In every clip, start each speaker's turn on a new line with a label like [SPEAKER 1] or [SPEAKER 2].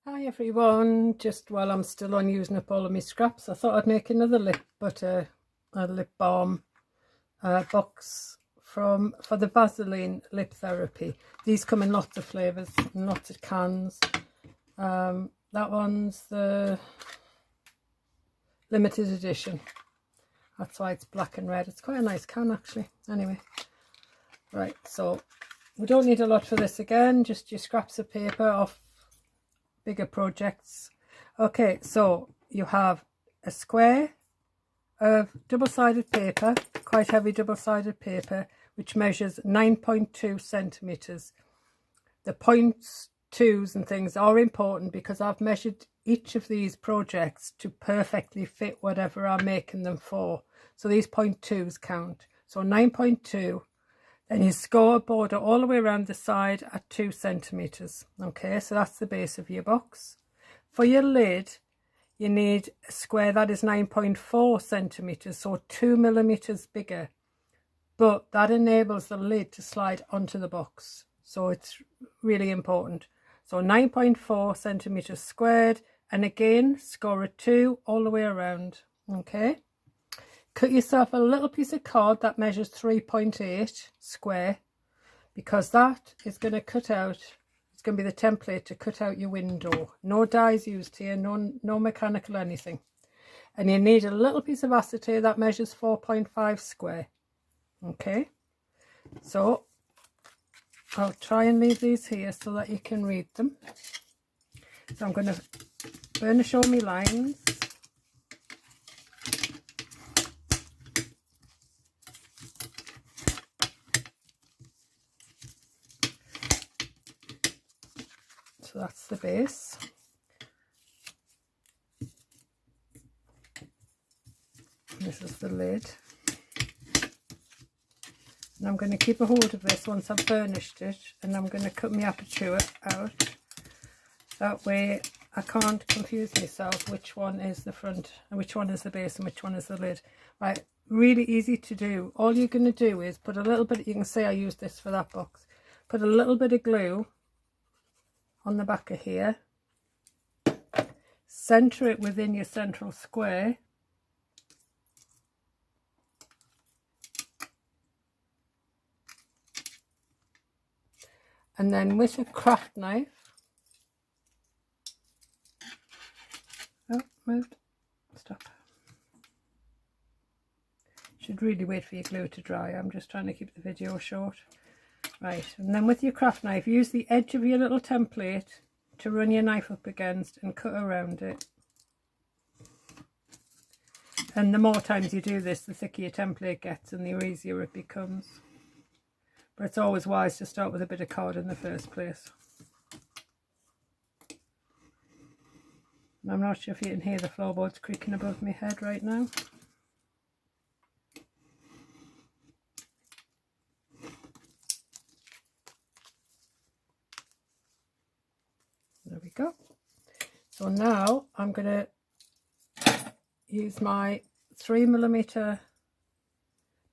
[SPEAKER 1] Hi everyone, just while I'm still on using up all of my scraps, I thought I'd make another lip butter, a lip balm box for the Vaseline lip therapy. These come in lots of flavours and lots of cans. That one's the limited edition. That's why it's black and red. It's quite a nice can actually. Anyway, right, so we don't need a lot for this again, just your scraps of paper off bigger projects. Okay, so you have a square of double-sided paper, quite heavy double-sided paper, which measures 9.2 centimeters. The points, twos and things are important because I've measured each of these projects to perfectly fit whatever I'm making them for. So these 0.2s count. So 9.2. Then you score a border all the way around the side at 2 centimeters. Okay, so that's the base of your box. For your lid, you need a square that is 9.4 centimeters, so 2 millimeters bigger. But that enables the lid to slide onto the box. So it's really important. So 9.4 centimeters squared, and again, score a 2 all the way around. Okay. Cut yourself a little piece of card that measures 3.8 square, because that is going to cut out, it's going to be the template to cut out your window. No dies used here, no mechanical anything. And you need a little piece of acetate that measures 4.5 square. Okay, so I'll try and leave these here so that you can read them. So I'm going to burnish all my lines. So that's the base. This is the lid. And I'm going to keep a hold of this once I've burnished it, and I'm going to cut my aperture out. That way I can't confuse myself which one is the front and which one is the base and which one is the lid. Right, really easy to do. All you're going to do is put a little bit, you can see I used this for that box, put a little bit of glue on the back of here, center it within your central square, and then with a craft knife, oh, moved, stop. Should really wait for your glue to dry. I'm just trying to keep the video short. Right, and then with your craft knife, use the edge of your little template to run your knife up against and cut around it. And the more times you do this, the thicker your template gets and the easier it becomes. But it's always wise to start with a bit of card in the first place. And I'm not sure if you can hear the floorboards creaking above my head right now. There we go. So now I'm going to use my 3mm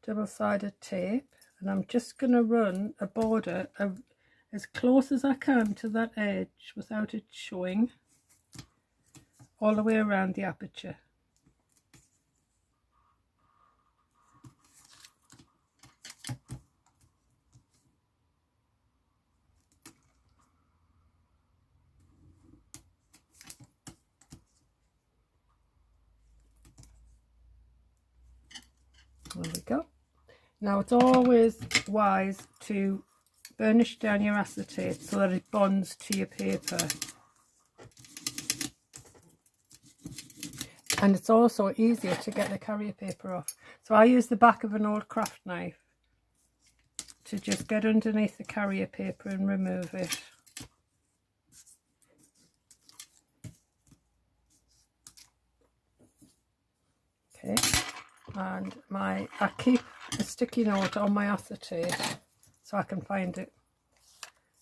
[SPEAKER 1] double-sided tape, and I'm just going to run a border as close as I can to that edge without it showing, all the way around the aperture. There we go. Now it's always wise to burnish down your acetate so that it bonds to your paper. And it's also easier to get the carrier paper off. So I use the back of an old craft knife to just get underneath the carrier paper and remove it. Okay. And I keep a sticky note on my acetate so I can find it,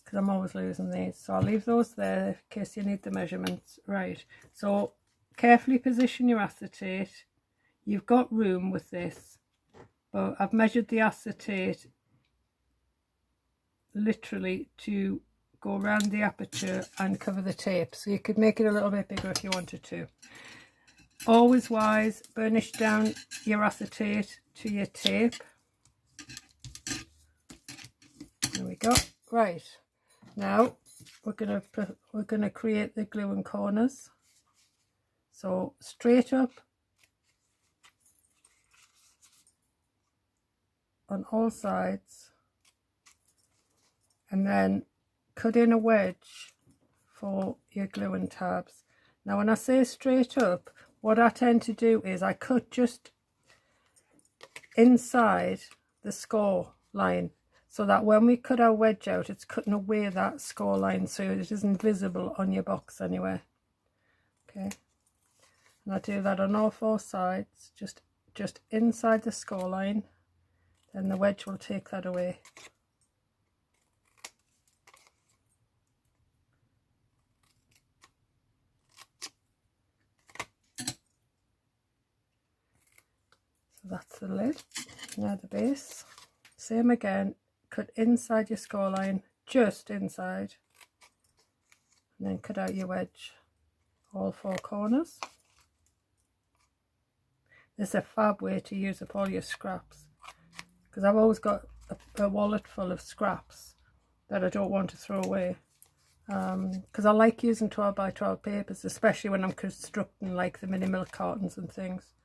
[SPEAKER 1] because I'm always losing these. So I'll leave those there in case you need the measurements. Right, so carefully position your acetate. You've got room with this, but I've measured the acetate literally to go around the aperture and cover the tape. So you could make it a little bit bigger if you wanted to. Always wise, burnish down your acetate to your tape. There we go. Right, now we're gonna create the glue and corners. So straight up on all sides, and then cut in a wedge for your glue and tabs. Now when I say straight up, what I tend to do is I cut just inside the score line, so that when we cut our wedge out, it's cutting away that score line so it isn't visible on your box anywhere. Okay, and I do that on all four sides, just inside the score line, then the wedge will take that away. So that's the lid. Now the base, same again, cut inside your score line, just inside, and then cut out your wedge, all four corners. This is a fab way to use up all your scraps, because I've always got a wallet full of scraps that I don't want to throw away, because I like using 12 by 12 papers, especially when I'm constructing like the mini milk cartons and things.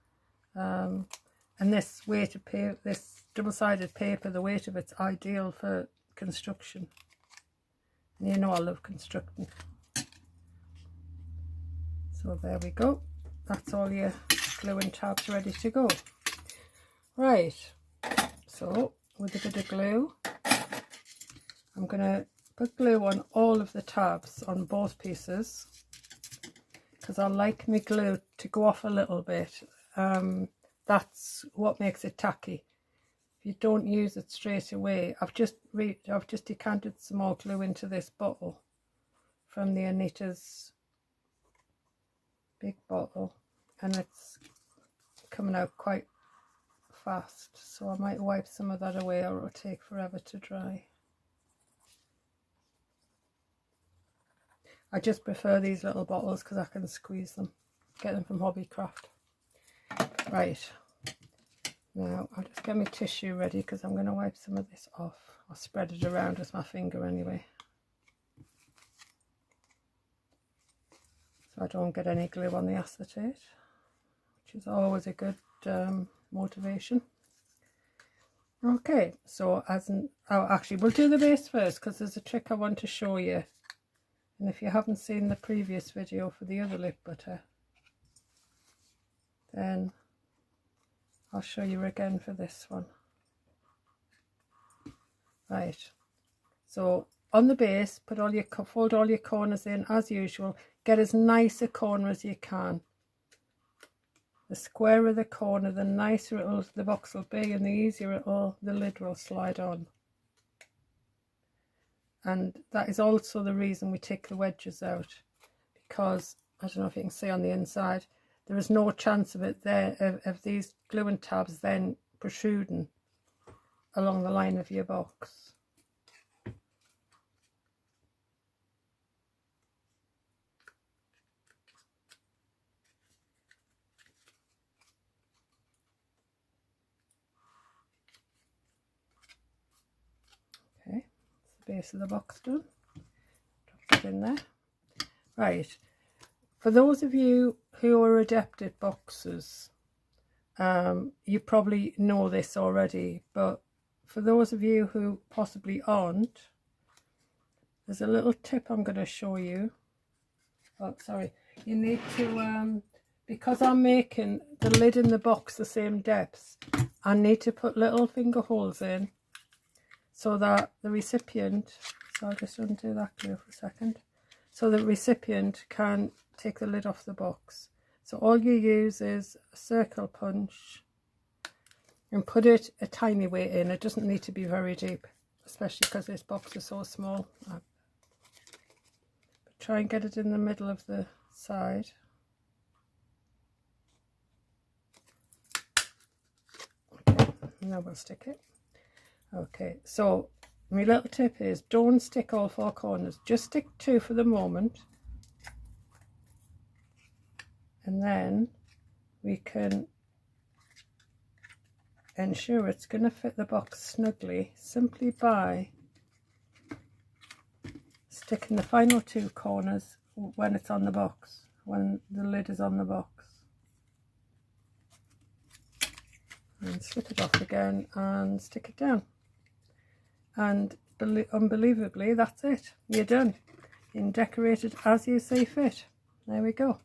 [SPEAKER 1] And this weight of paper, this double-sided paper, the weight of it's ideal for construction. And you know I love constructing. So there we go. That's all your glue and tabs ready to go. Right, so with a bit of glue, I'm going to put glue on all of the tabs on both pieces, because I like my glue to go off a little bit. That's what makes it tacky. If you don't use it straight away, I've just decanted some more glue into this bottle from the Anita's big bottle, and it's coming out quite fast, so I might wipe some of that away or it'll take forever to dry. I just prefer these little bottles because I can squeeze them, get them from Hobbycraft. Right, now I'll just get my tissue ready because I'm going to wipe some of this off. I'll spread it around with my finger anyway, so I don't get any glue on the acetate, which is always a good motivation. Okay, so actually we'll do the base first because there's a trick I want to show you, and if you haven't seen the previous video for the other lip butter, then I'll show you again for this one. Right, so on the base, fold all your corners in as usual. Get as nice a corner as you can. The squarer the corner, the nicer the box will be, and the easier the lid will slide on. And that is also the reason we take the wedges out, because I don't know if you can see on the inside, there is no chance of it there, of these glue and tabs then protruding along the line of your box. Okay, that's the base of the box done. Drop it in there. Right, for those of you who are adept at boxes, you probably know this already, but for those of you who possibly aren't, there's a little tip I'm going to show you. Oh, sorry, you need to, because I'm making the lid and the box the same depth, I need to put little finger holes in so that the recipient, so I'll just undo that glue for a second, so the recipient can take the lid off the box. So all you use is a circle punch and put it a tiny way in. It doesn't need to be very deep, especially because this box is so small. But try and get it in the middle of the side. Okay, now we'll stick it. Okay, so my little tip is don't stick all 4 corners, just stick 2 for the moment, and then we can ensure it's going to fit the box snugly simply by sticking the final 2 corners when it's on the box, when the lid is on the box. And slip it off again and stick it down. And unbelievably, that's it. You're done. You can decorate it as you see fit. There we go.